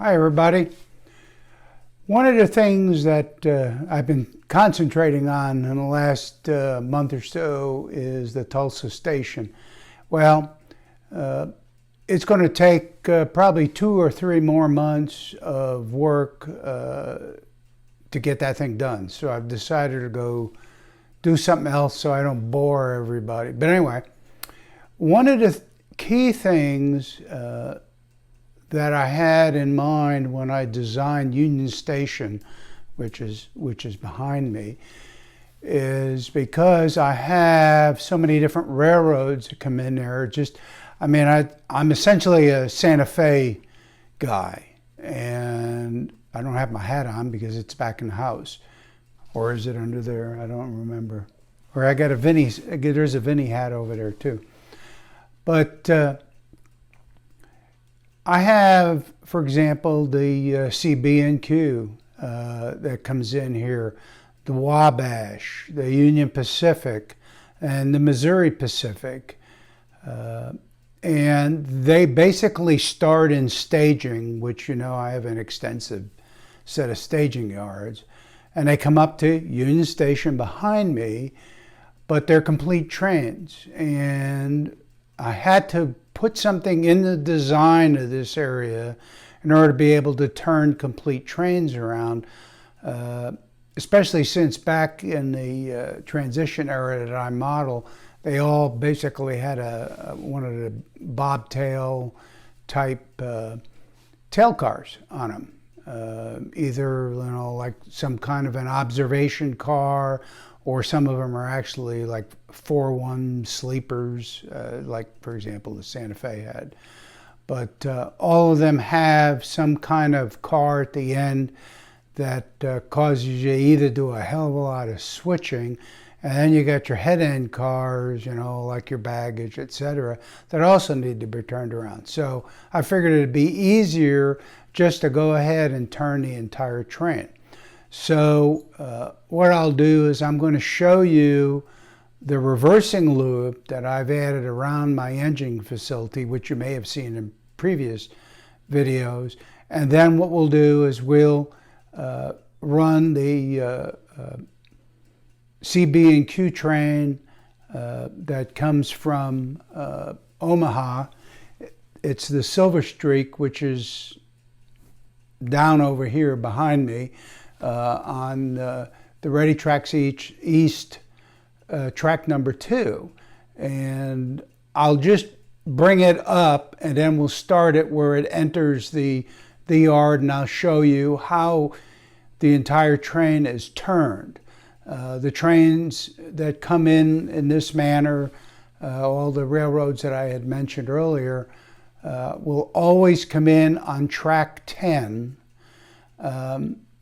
Hi everybody. One of the things that I've been concentrating on in the last month or so is the Tulsa station. Well, it's going to take probably 2 or 3 more months of work to get that thing done. So I've decided to go do something else so I don't bore everybody. But anyway, one of the key things that I had in mind when I designed Union Station, which is behind me, is because I have so many different railroads that come in there. I'm essentially a Santa Fe guy, and I don't have my hat on because it's back in the house. Or is it under there? I don't remember. Or I got there's a Vinny hat over there too. But I have, for example, the CB&Q that comes in here, the Wabash, the Union Pacific, and the Missouri Pacific. And they basically start in staging, which, you know, I have an extensive set of staging yards. And they come up to Union Station behind me, but they're complete trains. And I had to put something in the design of this area in order to be able to turn complete trains around, especially since back in the transition era that I model, they all basically had one of the bobtail type tail cars on them. Either, you know, like some kind of an observation car, or some of them are actually like 4-1 sleepers, like, for example, the Santa Fe had. But all of them have some kind of car at the end that causes you to either do a hell of a lot of switching, and then you got your head-end cars, you know, like your baggage, etc., that also need to be turned around. So I figured it'd be easier just to go ahead and turn the entire train. So what I'll do is I'm going to show you the reversing loop that I've added around my engine facility, which you may have seen in previous videos. And then what we'll do is we'll run the CB&Q train that comes from Omaha. It's the Silver Streak, which is down over here behind me. On the Ready Tracks East track number 2, and I'll just bring it up and then we'll start it where it enters the yard, and I'll show you how the entire train is turned. The trains that come in this manner, all the railroads that I had mentioned earlier, will always come in on track 10.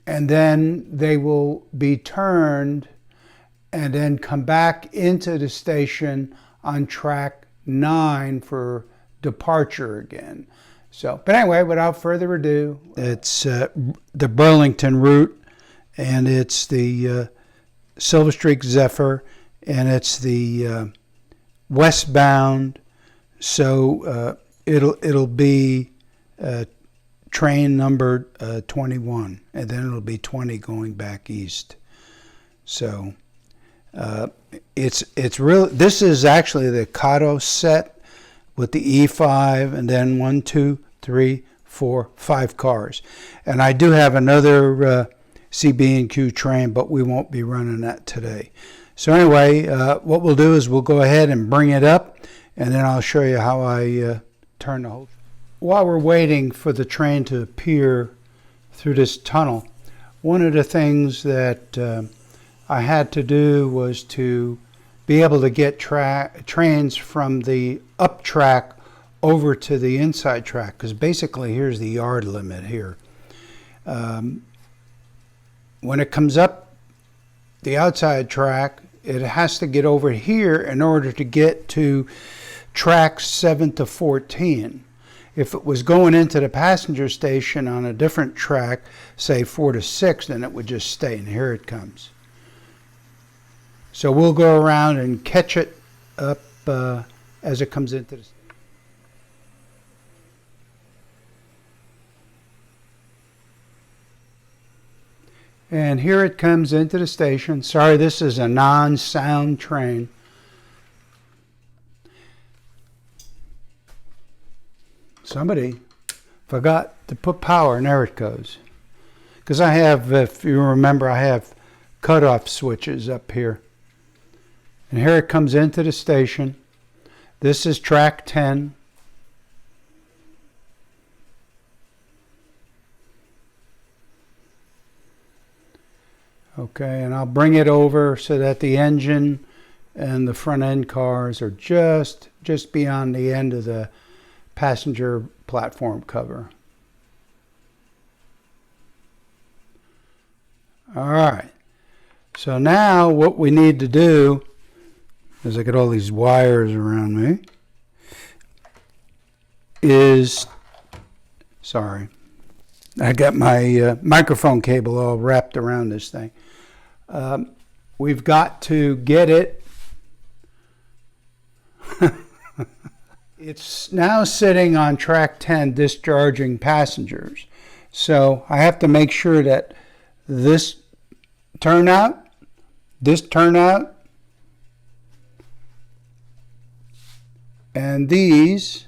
And then they will be turned and then come back into the station on track 9 for departure again. So, but anyway, without further ado, it's the Burlington route, and it's the Silver Streak Zephyr, and it's the westbound. So it'll be train number 21, and then it'll be 20 going back east. So it's real. This is actually the Kato set with the E5, and then 1, 2, 3, 4, 5 cars. And I do have another CB&Q train, but we won't be running that today. So anyway, what we'll do is we'll go ahead and bring it up, and then I'll show you how I turn the whole thing. While we're waiting for the train to appear through this tunnel, one of the things that I had to do was to be able to get trains from the up track over to the inside track, because basically here's the yard limit here. When it comes up the outside track, it has to get over here in order to get to tracks 7 to 14. If it was going into the passenger station on a different track, say 4 to 6, then it would just stay, and here it comes. So we'll go around and catch it up as it comes into the And here it comes into the station. Sorry, this is a non-sound train. Somebody forgot to put power, and there it goes. Because I have, if you remember, I have cutoff switches up here. And here it comes into the station. This is track 10. Okay, and I'll bring it over so that the engine and the front end cars are just beyond the end of the passenger platform cover. All right, so now what we need to do is, I get all these wires around me, is, sorry, I got my microphone cable all wrapped around this thing. We've got to get it. It's now sitting on track 10 discharging passengers. So I have to make sure that this turnout, and this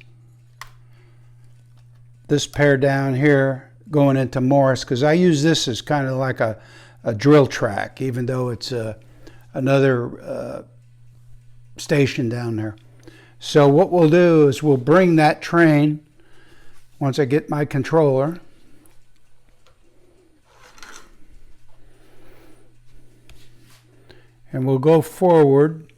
pair down here going into Morris, because I use this as kind of like a drill track, even though it's another station down there. So what we'll do is we'll bring that train, once I get my controller, and we'll go forward.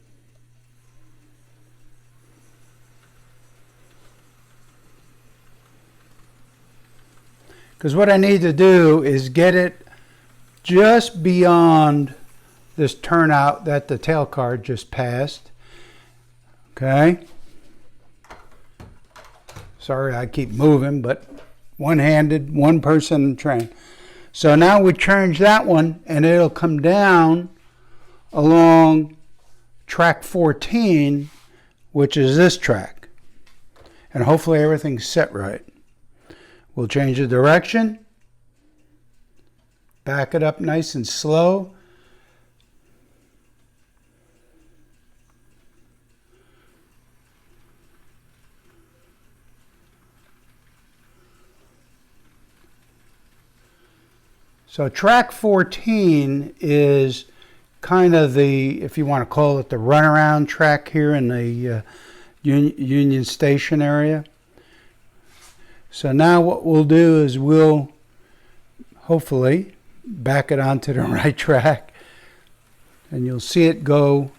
Because what I need to do is get it just beyond this turnout that the tail car just passed. Okay. Sorry, I keep moving, but one-handed, one person train. So now we change that one, and it'll come down along track 14, which is this track. And hopefully everything's set right. We'll change the direction. Back it up nice and slow. So track 14 is kind of the, if you want to call it, the runaround track here in the Union Station area. So now what we'll do is we'll hopefully back it onto the right track, and you'll see it go.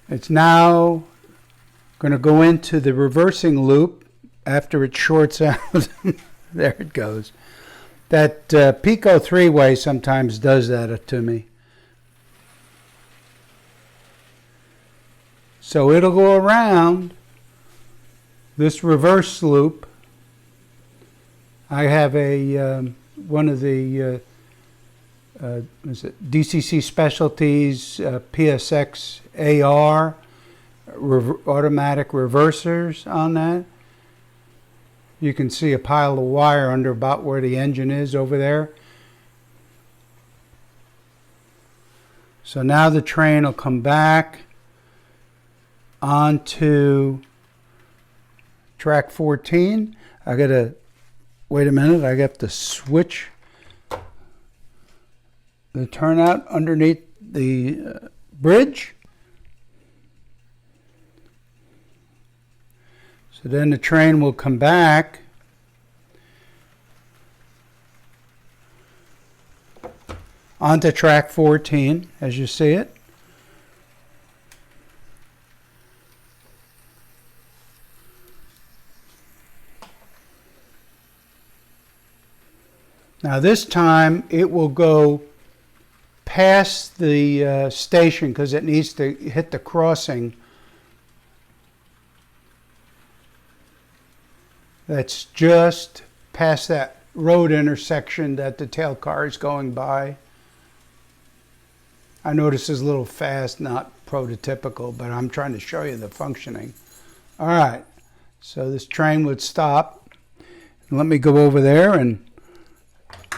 It's now going to go into the reversing loop after it shorts out. There it goes. That Pico 3-way sometimes does that to me. So it'll go around this reverse loop. I have a one of the DCC Specialties PSX-AR automatic reversers on that. You can see a pile of wire under about where the engine is over there. So now the train will come back onto track 14. I gotta, wait a minute, I got to switch the turnout underneath the bridge. So then the train will come back onto track 14 as you see it. Now this time it will go past the station because it needs to hit the crossing that's just past that road intersection that the tail car is going by. I know this is a little fast, not prototypical, but I'm trying to show you the functioning. All right, so this train would stop. let me go over there, and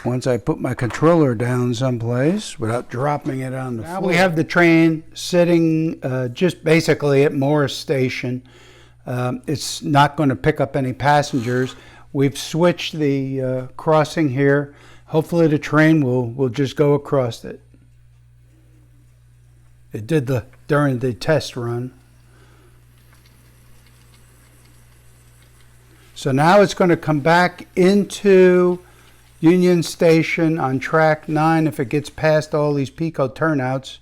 once I put my controller down someplace without dropping it on the floor. Now we have the train sitting just basically at Morris Station. It's not going to pick up any passengers. We've switched the crossing here. Hopefully the train will just go across it. It did during the test run. So now it's going to come back into Union Station on track 9 if it gets past all these Pico turnouts.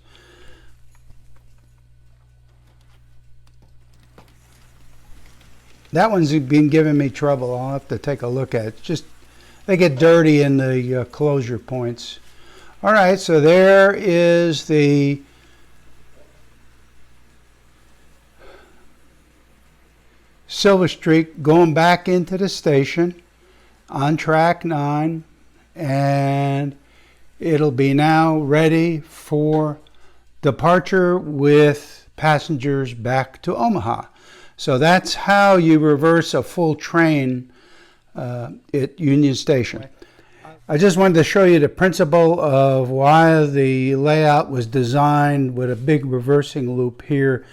That one's been giving me trouble. I'll have to take a look at it. Just they get dirty in the closure points. All right, so there is the Silver Streak going back into the station on track 9, and it'll be now ready for departure with passengers back to Omaha. So that's how you reverse a full train at Union Station. I just wanted to show you the principle of why the layout was designed with a big reversing loop here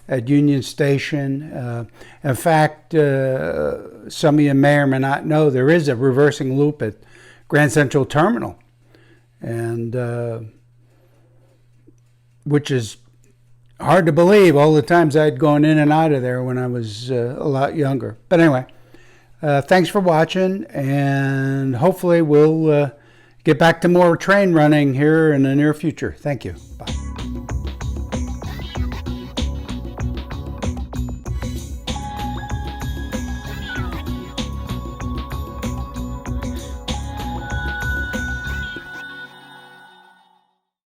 at Union Station. In fact, some of you may or may not know there is a reversing loop at Grand Central Terminal, and which is hard to believe all the times I'd gone in and out of there when I was a lot younger. But anyway, thanks for watching, and hopefully we'll get back to more train running here in the near future. Thank you. Bye.